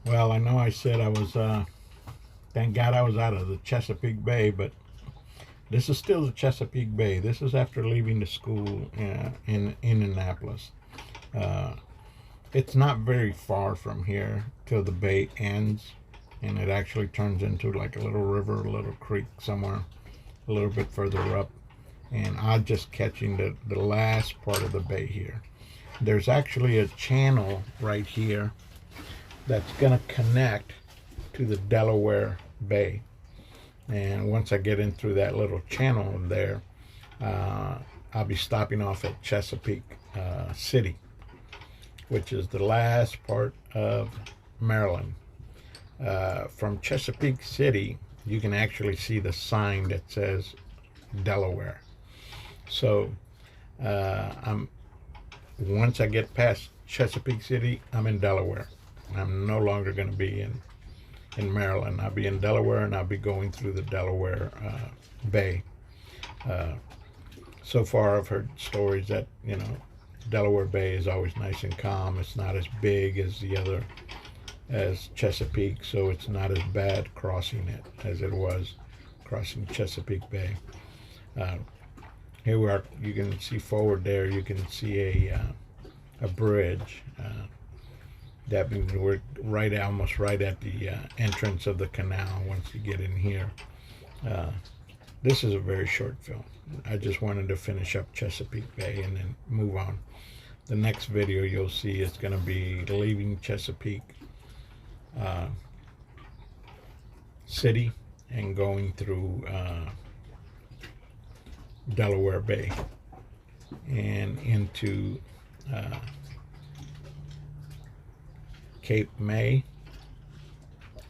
Well, I know I said I was, thank God I was out of the Chesapeake Bay, but this is still the Chesapeake Bay. This is after leaving the school in Indianapolis. Uh, it's not very far from here till the bay ends, and it actually turns into like a little river, a little creek somewhere a little bit further up. And I'm just catching the last part of the bay here. There's actually a channel right here that's going to connect to the Delaware Bay. And once I get in through that little channel there, uh, I'll be stopping off at Chesapeake City, which is the last part of Maryland. From Chesapeake City, you can actually see the sign that says Delaware. So I'm once I get past Chesapeake City, I'm in Delaware. I'm no longer going to be in Maryland. I'll be in Delaware, and I'll be going through the Delaware Bay. Uh, so far, I've heard stories that Delaware Bay is always nice and calm. It's not as big as as Chesapeake, so it's not as bad crossing it as it was crossing Chesapeake Bay. Uh, Here we are. You can see forward there. You can see a bridge. That means we're almost right at the entrance of the canal. Once you get in here, uh, this is a very short film. I just wanted to finish up Chesapeake Bay and then move on. The next video you'll see is going to be leaving Chesapeake City and going through Delaware Bay and into Cape May,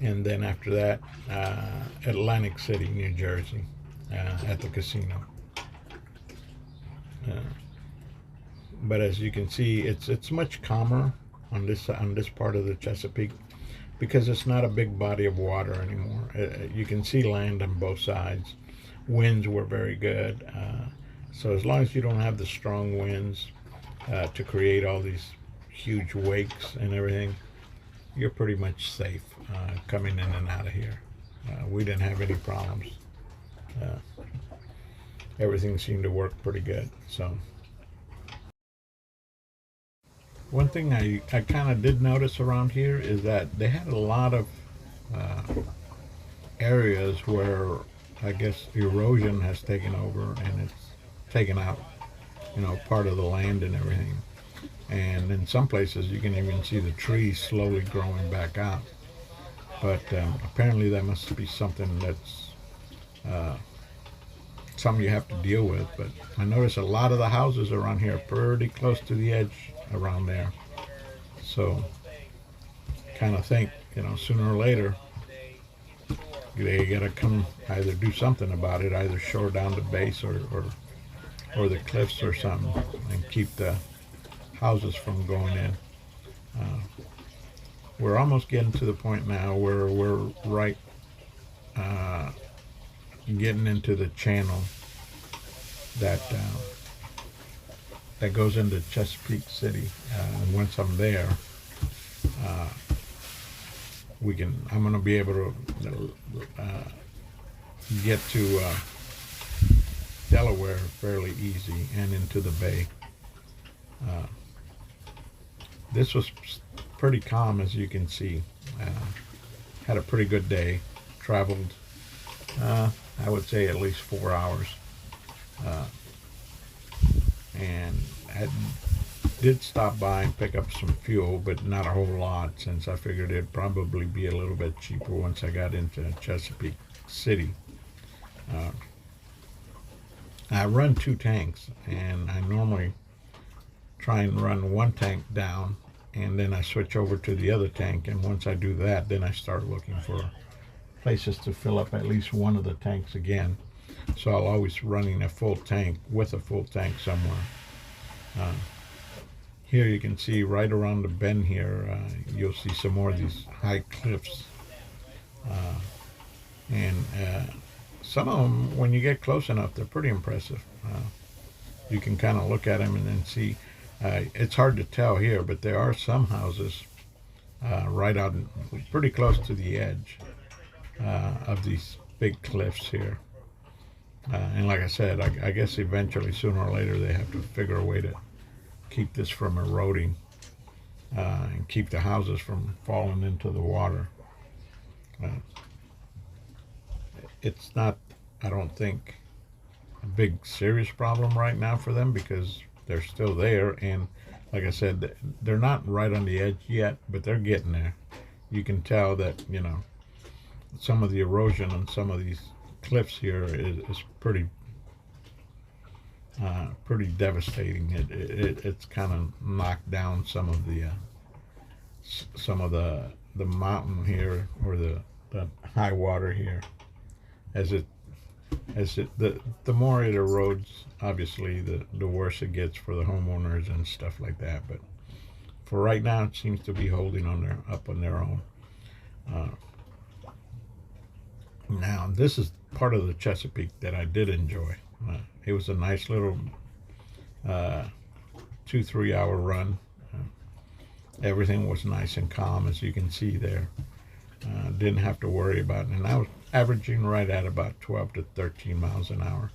and then after that Atlantic City, New Jersey, at the casino. But as you can see, it's much calmer on this part of the Chesapeake because it's not a big body of water anymore. You can see land on both sides. Winds were very good, so as long as you don't have the strong winds to create all these huge wakes and everything, you're pretty much safe coming in and out of here. We didn't have any problems. Everything seemed to work pretty good. So one thing I kind of did notice around here is that they had a lot of areas where I guess erosion has taken over and it's taken out, part of the land and everything. And in some places you can even see the trees slowly growing back out. But apparently that must be something that's something you have to deal with. But I notice a lot of the houses around here are pretty close to the edge around there. So kind of think, sooner or later they gotta come either do something about it, either shore down the base or the cliffs or something, and keep the houses from going in. We're almost getting to the point now where we're right getting into the channel that goes into Chesapeake City. And once I'm there, I'm going to be able to get to Delaware fairly easy and into the bay. This was pretty calm, as you can see. Had a pretty good day. Traveled, I would say, at least 4 hours. And I did stop by and pick up some fuel, but not a whole lot, since I figured it'd probably be a little bit cheaper once I got into Chesapeake City. I run 2 tanks, and I normally try and run one tank down, and then I switch over to the other tank. And once I do that, then I start looking for places to fill up at least one of the tanks again. So I'll always running a full tank with a full tank somewhere. Here you can see right around the bend here, you'll see some more of these high cliffs. And some of them, when you get close enough, they're pretty impressive. You can kind of look at them and then see. It's hard to tell here, but there are some houses right out, pretty close to the edge of these big cliffs here. And like I said, I guess eventually, sooner or later, they have to figure a way to keep this from eroding and keep the houses from falling into the water. Uh, it's not, I don't think, a big serious problem right now for them because they're still there. And like I said, they're not right on the edge yet, but they're getting there. You can tell that, some of the erosion on some of these cliffs here is pretty devastating. It's kind of knocked down some of the mountain here, or the high water here. The more it erodes, obviously the worse it gets for the homeowners and stuff like that. But for right now, it seems to be holding up on their own. Now, this is part of the Chesapeake that I did enjoy. It was a nice little 2-3 hour run. Everything was nice and calm, as you can see there. Didn't have to worry about it. And I was averaging right at about 12 to 13 miles an hour.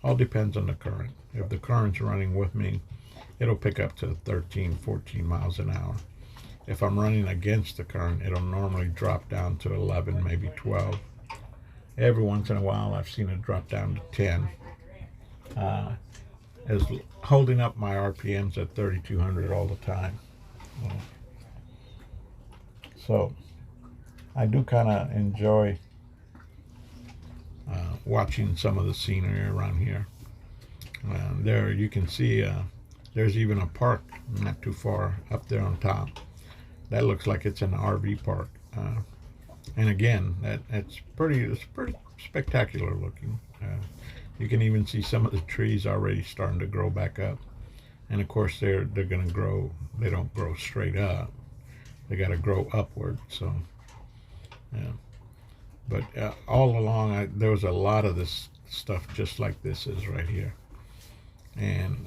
All depends on the current. If the current's running with me, it'll pick up to 13, 14 miles an hour. If I'm running against the current, it'll normally drop down to 11, maybe 12. Every once in a while, I've seen it drop down to 10. As holding up my RPMs at 3,200 all the time. So I do kind of enjoy watching some of the scenery around here. There you can see there's even a park not too far up there on top. That looks like it's an RV park. And again, it's pretty spectacular looking. You can even see some of the trees already starting to grow back up. And of course, they're going to grow. They don't grow straight up. They got to grow upward. So, yeah. But all along, there was a lot of this stuff just like this is right here. And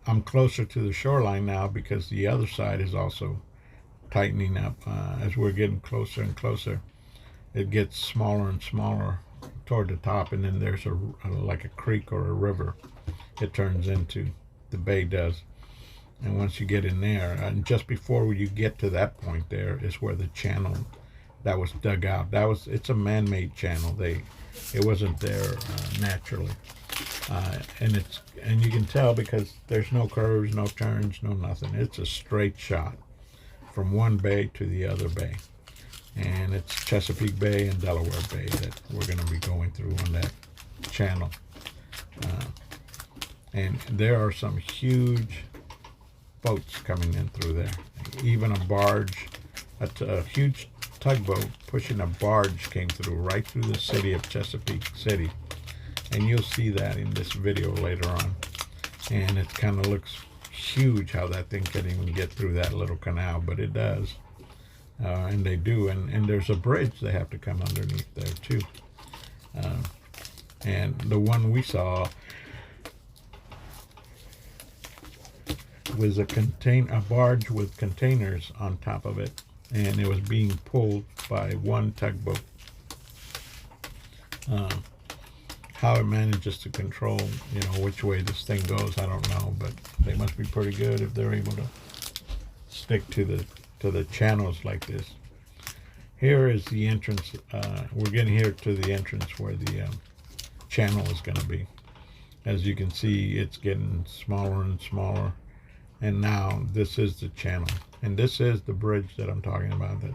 I'm closer to the shoreline now because the other side is also tightening up. As we're getting closer and closer, it gets smaller and smaller toward the top, and then there's like a creek or a river it turns into. The bay does. And once you get in there, and just before you get to that point, there is where the channel that was dug out. It's a man-made channel. It wasn't there naturally, and you can tell because there's no curves, no turns, no nothing. It's a straight shot from one bay to the other bay, and it's Chesapeake Bay and Delaware Bay that we're going to be going through on that channel. And there are some huge boats coming in through there. Even a barge, a huge tugboat pushing a barge came through right through the city of Chesapeake City. And you'll see that in this video later on. And it kind of looks huge how that thing can even get through that little canal, but it does. And they do. And there's a bridge they have to come underneath there too. And the one we saw was a barge with containers on top of it, and it was being pulled by one tugboat. How it manages to control, which way this thing goes, I don't know, but they must be pretty good if they're able to stick to the channels like this. Here is the entrance. We're getting here to the entrance where the channel is going to be. As you can see, it's getting smaller and smaller. And now this is the channel, and this is the bridge that I'm talking about, that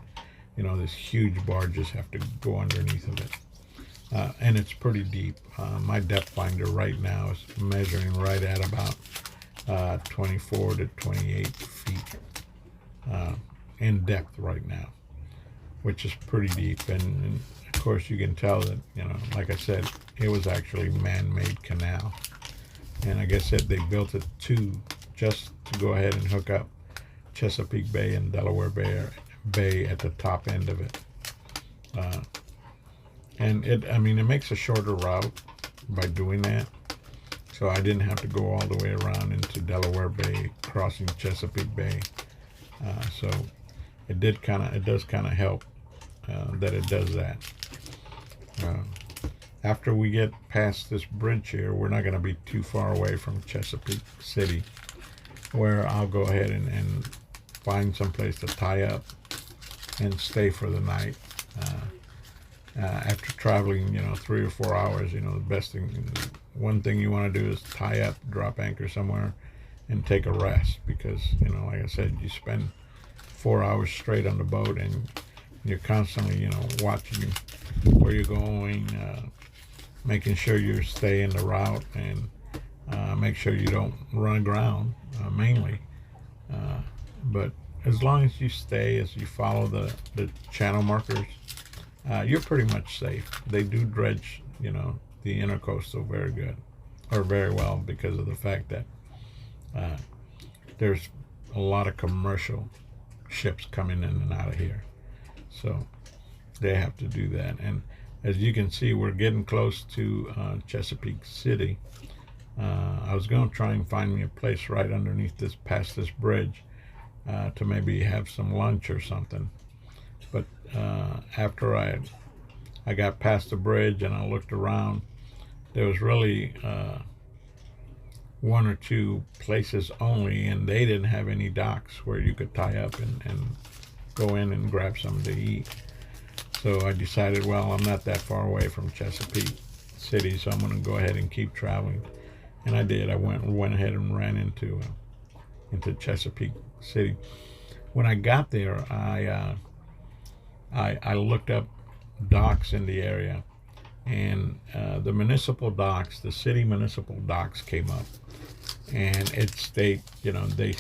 these huge barges have to go underneath of it, and it's pretty deep. My depth finder right now is measuring right at about 24 to 28 feet in depth right now, which is pretty deep. And of course you can tell that, like I said, it was actually man-made canal, and like I said, they built it just to go ahead and hook up Chesapeake Bay and Delaware Bay at the top end of it. And it makes a shorter route by doing that. So I didn't have to go all the way around into Delaware Bay, crossing Chesapeake Bay. So it does kind of help that it does that. Uh, After we get past this bridge here, we're not going to be too far away from Chesapeake City, where I'll go ahead and find some place to tie up and stay for the night. After traveling, 3 or 4 hours, the best thing, one thing you want to do is tie up, drop anchor somewhere, and take a rest, because, like I said, you spend 4 hours straight on the boat, and you're constantly, watching where you're going, making sure you're staying the route, and make sure you don't run aground, mainly. But as long as you follow the channel markers, you're pretty much safe. They do dredge, the intercoastal very good, or very well, because of the fact that there's a lot of commercial ships coming in and out of here. So they have to do that. And as you can see, we're getting close to Chesapeake City. I was going to try and find me a place right underneath past this bridge, to maybe have some lunch or something. But after I got past the bridge and I looked around, there was really one or two places only, and they didn't have any docks where you could tie up and go in and grab something to eat. So I decided, well, I'm not that far away from Chesapeake City, so I'm going to go ahead and keep traveling. And I did. I went ahead and ran into Chesapeake City. When I got there, I looked up docks in the area, and the municipal docks, the city municipal docks, came up, and it stated on the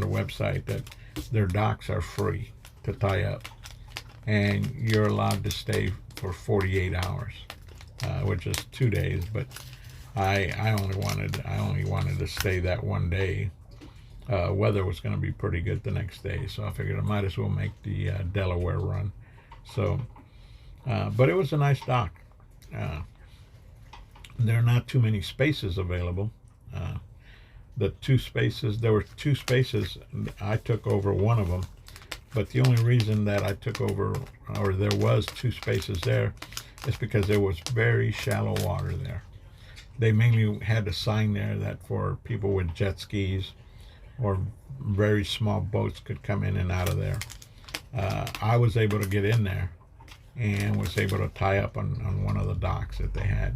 website that their docks are free to tie up, and you're allowed to stay for 48 hours, which is 2 days. But I only wanted to stay that one day. Weather was going to be pretty good the next day, so I figured I might as well make the Delaware run. So, but it was a nice dock. There are not too many spaces available. There were 2 spaces. I took over one of them, but the only reason that I took over, or there was 2 spaces there, is because there was very shallow water there. They mainly had a sign there that for people with jet skis or very small boats could come in and out of there. I was able to get in there and was able to tie up on one of the docks that they had.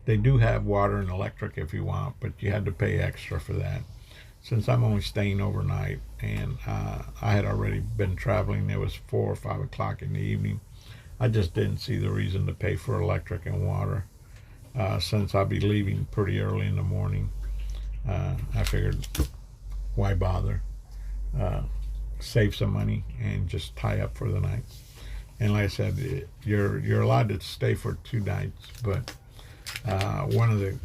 They do have water and electric if you want, but you had to pay extra for that. Since I'm only staying overnight, and I had already been traveling, it was 4 or 5 o'clock in the evening, I just didn't see the reason to pay for electric and water. Since I'll be leaving pretty early in the morning, I figured, why bother? Save some money and just tie up for the night. And like I said, you're allowed to stay for 2 nights, but one of the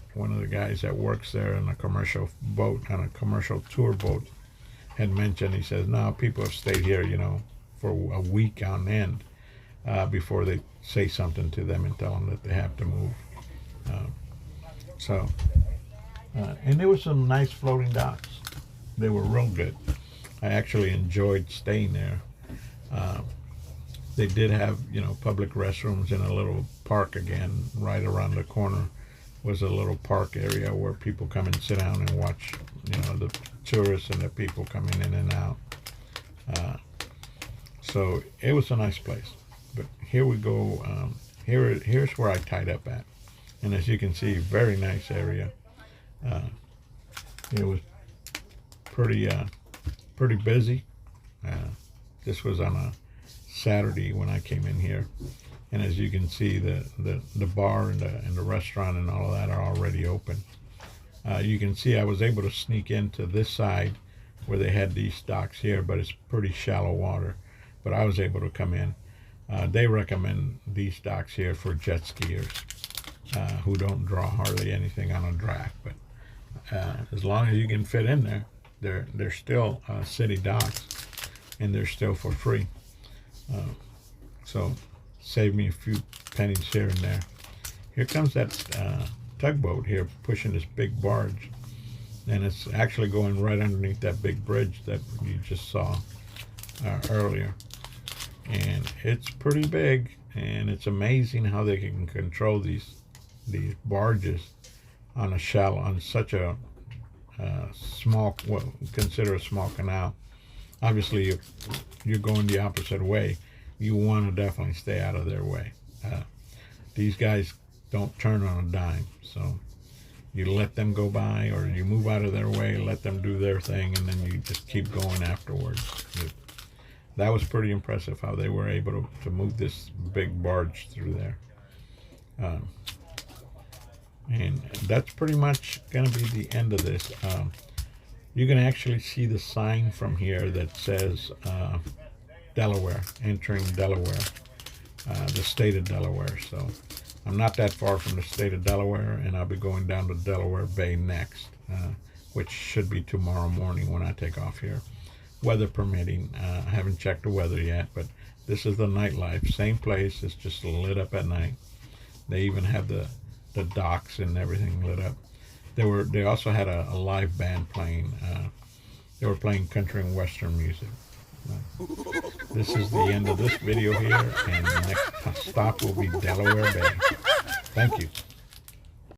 guys that works there on a commercial tour boat, had mentioned, he says, no, people have stayed here, for a week on end, before they say something to them and tell them that they have to move. And there were some nice floating docks. They were real good. I actually enjoyed staying there. They did have, public restrooms in a little park again. Right around the corner was a little park area where people come and sit down and watch, the tourists and the people coming in and out. So it was a nice place. But here we go. Here's where I tied up at. And as you can see, very nice area. It was pretty busy. This was on a Saturday when I came in here, and as you can see, the bar and the restaurant and all of that are already open. You can see I was able to sneak into this side where they had these docks here, but it's pretty shallow water. But I was able to come in. They recommend these docks here for jet skiers who don't draw hardly anything on a draft. But as long as you can fit in there, they're still city docks, and they're still for free. So save me a few pennies here and there. Here comes that tugboat here pushing this big barge. and it's actually going right underneath that big bridge that you just saw earlier. And it's pretty big, and it's amazing how they can control these barges on such a small, well, consider a small canal. Obviously, if you're going the opposite way, you want to definitely stay out of their way. These guys don't turn on a dime, so you let them go by, or you move out of their way, let them do their thing, and then you just keep going afterwards. That was pretty impressive how they were able to move this big barge through there. And that's pretty much going to be the end of this. You can actually see the sign from here that says Delaware, entering Delaware, the state of Delaware. So I'm not that far from the state of Delaware, and I'll be going down to Delaware Bay next, which should be tomorrow morning when I take off here, weather permitting. I haven't checked the weather yet, but this is the nightlife. Same place, it's just lit up at night. They even have the docks and everything lit up. They also had a live band playing. They were playing country and western music. This is the end of this video here, and the next stop will be Delaware Bay. Thank you.